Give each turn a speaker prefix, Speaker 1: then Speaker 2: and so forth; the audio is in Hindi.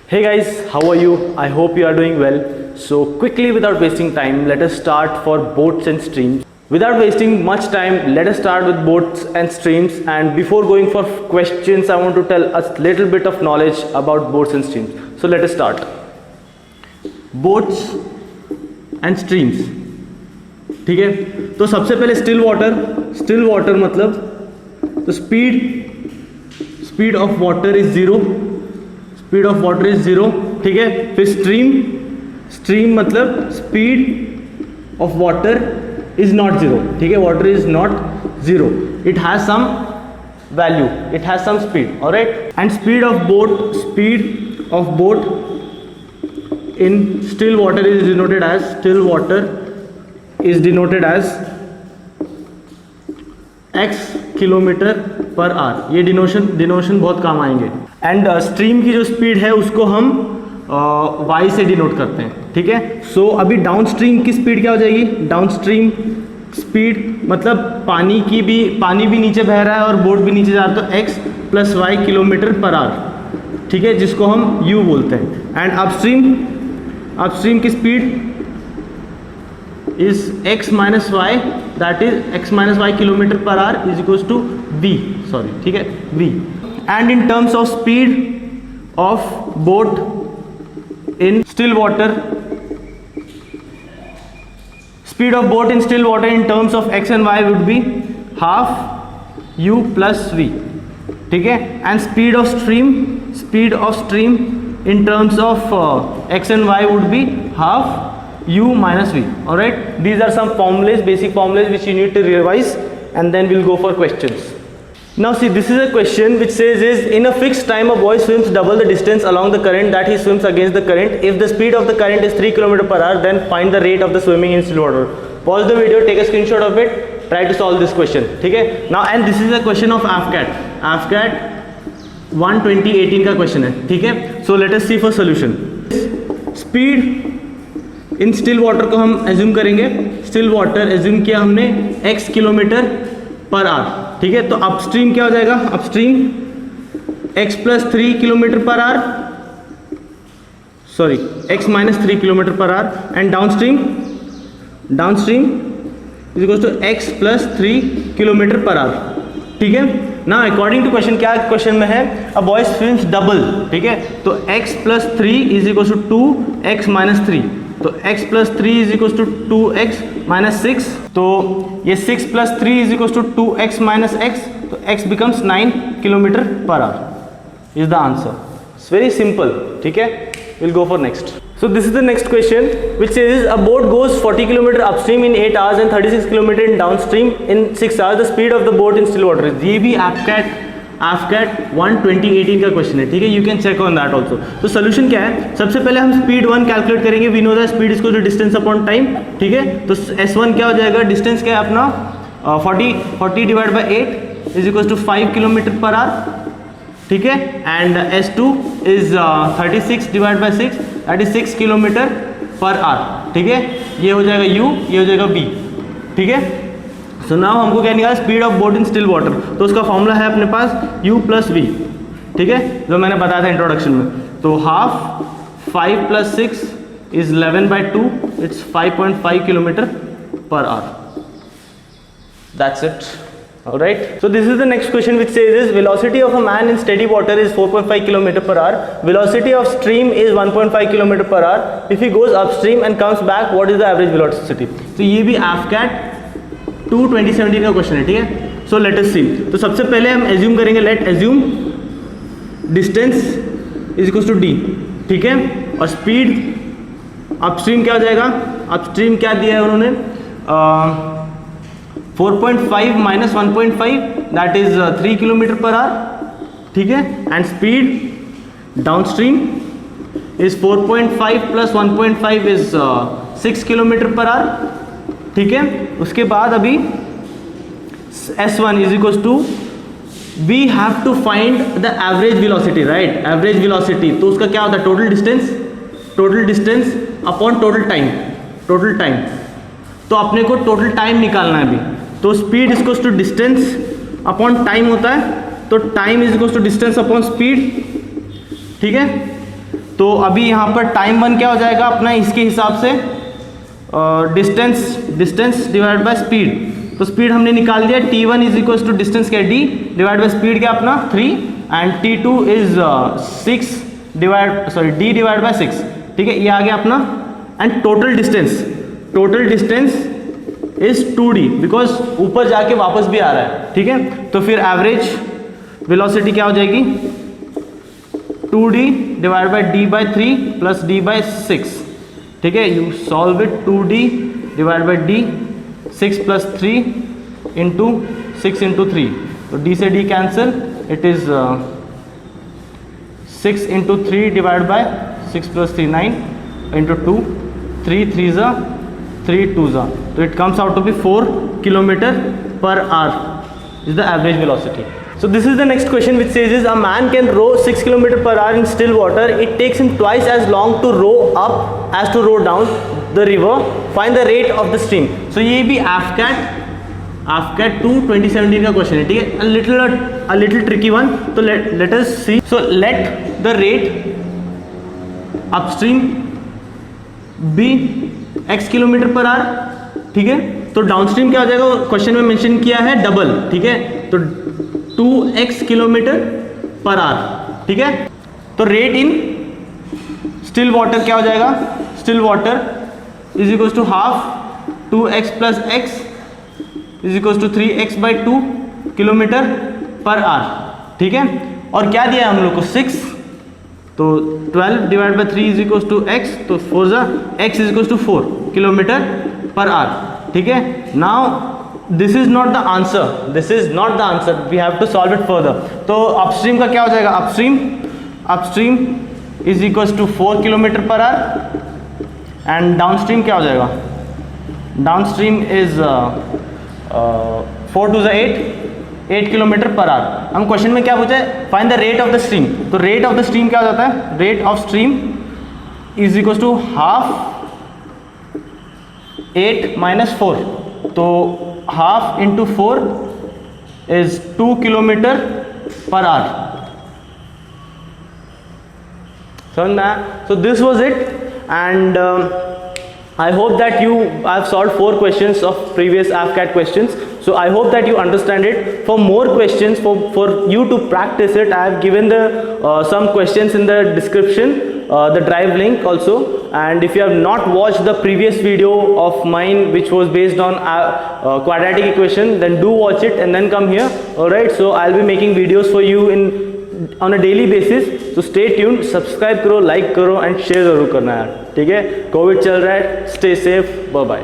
Speaker 1: Hey guys, how are you? I hope you are doing well. So quickly, without wasting time, let us start for boats and streams. Without wasting much time, let us start with boats and streams. And before going for questions, I want to tell us little bit of knowledge about boats and streams. So let us start. Boats and streams. ठीक है, तो सबसे पहले स्टिल वाटर मतलब तो speed of water is zero, ठीक है। फिर स्ट्रीम मतलब speed of water is not zero, ठीक है। Water is not zero, it has some value, it has some speed, alright. And speed of boat in still water is denoted as x kilometre per hour. ये डिनोशन बहुत काम आएंगे। एंड स्ट्रीम की जो स्पीड है उसको हम y से डिनोट करते हैं, ठीक है। सो अभी डाउन स्ट्रीम की स्पीड क्या हो जाएगी? डाउन स्ट्रीम स्पीड मतलब पानी भी नीचे बह रहा है और बोट भी नीचे जा रहा है, तो x plus Y kilometre per hour, ठीक है, जिसको हम u बोलते हैं। एंड अपस्ट्रीम की speed is x minus Y, that is x minus Y kilometre per hour is equals to v, ठीक है, v। And in terms of speed of boat in still water, in terms of x and y would be half u plus v, ठीक है। And speed of stream in terms of x and y would be half u minus v, alright। These are some basic formulas which you need to revise, and then we'll go for questions. Now see, this is a question which says is in a fixed time a boy swims double the distance along the current that he swims against the current. If the speed of the current is 3 km per hour, then find the rate of the swimming in still water. Pause the video, take a screenshot of it, try to solve this question, ठीक है। Now and this is a question of AFCAT 1/2018 का क्वेश्चन है, ठीक है। So let us see for solution. Speed in still water को हम एज्यूम करेंगे, स्टिल वाटर एज्यूम किया हमने x किलोमीटर पर आवर, ठीक है। तो अपस्ट्रीम क्या हो जाएगा? Upstream x plus 3 kilometre per hour, sorry x minus 3 kilometre per hour. And downstream is equal to x plus 3 kilometre per hour, ठीक है ना। अकॉर्डिंग टू क्वेश्चन, क्या क्वेश्चन में है? अ बॉय स्विम्स डबल, ठीक है। तो x plus 3 is equal to 2x minus 3, तो x plus 3 is equal to 2x minus 6, तो ये 6 plus 3 is equal to 2x minus x, तो x becomes 9 kilometre per hour is the answer. It's very simple, ठीक है। Will go for next. So this is the next question which says a boat goes 40 km upstream in 8 hours and 36 km in downstream in 6 hours. The speed of the boat in still water is, ये भी AFCAT 1/2018 का क्वेश्चन है, ठीक है। You can check on that also. तो सोल्यूशन क्या है? सबसे पहले हम स्पीड 1 कैलकुलेट करेंगे। We know that speed is equal to distance upon time, ठीक है। तो S1 क्या हो जाएगा? डिस्टेंस क्या है अपना? 40 divide by 8 is equal to 5 kilometre per hour, ठीक है। And S2 is 36 divide by 6, that is 6 kilometre per hour, ठीक है। ये हो जाएगा u, ये हो जाएगा b, ठीक है। सो नाउ हमको क्या निकाला? Speed of boat in still water. तो उसका फॉर्मूला है अपने पास u प्लस v, ठीक है, जो मैंने बताया था इंट्रोडक्शन में। तो half 5 plus 6 is 11/2, it's 5.5 kilometre per our. That's it, alright। So this is the next question which says is velocity of a man in steady water is 4.5 km per hour. Velocity of stream is 1.5 km per hour. If he goes upstream and comes back, what is the average velocity? तो ये भी AFCAT 2/2017 का क्वेश्चन है, ठीक है। So let us see। तो सबसे पहले हम एज्यूम करेंगे, let assume distance is equal to d, ठीक है। और स्पीड अपस्ट्रीम क्या हो जाएगा? अपस्ट्रीम क्या दिया है उन्होंने? 4.5 minus 1.5 that is 3 kilometre per hour, ठीक है। And speed downstream is 4.5 plus 1.5 is 6 kilometre per hour, ठीक है। उसके बाद अभी S1 is equal to, we have to find the average velocity, right. Average velocity तो उसका क्या होता है? Total distance upon total time. तो अपने को टोटल टाइम निकालना है अभी। तो speed is equal to distance upon time होता है, तो time is equal to distance upon speed, ठीक है। तो अभी यहाँ पर टाइम 1 क्या हो जाएगा अपना इसके हिसाब से डिस्टेंस डिवाइड बाय स्पीड। तो स्पीड हमने निकाल दिया, t1 is equal to distance क्या d डिवाइड बाय स्पीड क्या अपना 3 and t2 is 6 d divide by 6। ठीक है, ये आ गया अपना। And total distance is 2d because ऊपर जाके वापस भी आ रहा है। ठीक है, तो फिर एवरेज वेलोसिटी क्या हो जाएगी 2d divide by d by 3 plus d by 6। ठीक है, you solve it 2d divide by d 6 plus 3 into 6 into 3, तो d से d cancel, it is 6 into 3 divide by 6 plus 3 9 into 2 3 3 ज़ा 3 2 ज़ा, तो it comes out to be 4 kilometre per hour is the average velocity. So this is the next question which says is a man can row 6 km per hour in still water. It takes him twice as long to row up as to row down the river. Find the rate of the stream. So ये भी AFCAT 2 2017 का क्वेश्चन है. ठीक है, a little tricky one. तो let us see. So let the rate upstream be x kilometre per hour. ठीक है, तो डाउनस्ट्रीम क्या हो जाएगा, क्वेश्चन में मेंशन किया है डबल. ठीक है, तो 2x किलोमीटर पर आवर. ठीक है, तो रेट इन स्टिल वाटर क्या हो जाएगा, still water is equal to half 2x plus x is equal to 3x by 2 kilometre per hour. ठीक है, और क्या दिया है हम लोग को 6, तो 12 divide by 3 is equal to x, तो 4 ज़ा x is equal to 4 kilometre per hour. ठीक है, now this is not the answer, we have to solve it further. तो अपस्ट्रीम का क्या हो जाएगा, upstream is equal to 4 kilometre per hour and downstream क्या हो जाएगा, downstream is 4 2 8 kilometre per hour. हम क्वेश्चन में क्या पूछा है, find the rate of the stream. तो रेट ऑफ द स्ट्रीम क्या हो जाता है, rate of stream is equal to half 8 minus 4, तो हाफ into 4 is 2 kilometre per hour. समझ में? So this was it, and I hope that I've solved 4 questions of previous AFCAT questions. So I hope that you understand it. For more questions, for you to practice it, I have given some questions in the description, the drive link also. And if you have not watched the previous video of mine which was based on quadratic equation, then do watch it and then come here. Alright, so I'll be making videos for you on a daily basis. So stay tuned, subscribe करो, like करो and share ज़रूर करना यार. ठीक है, कोविड चल रहा है, stay safe, bye bye.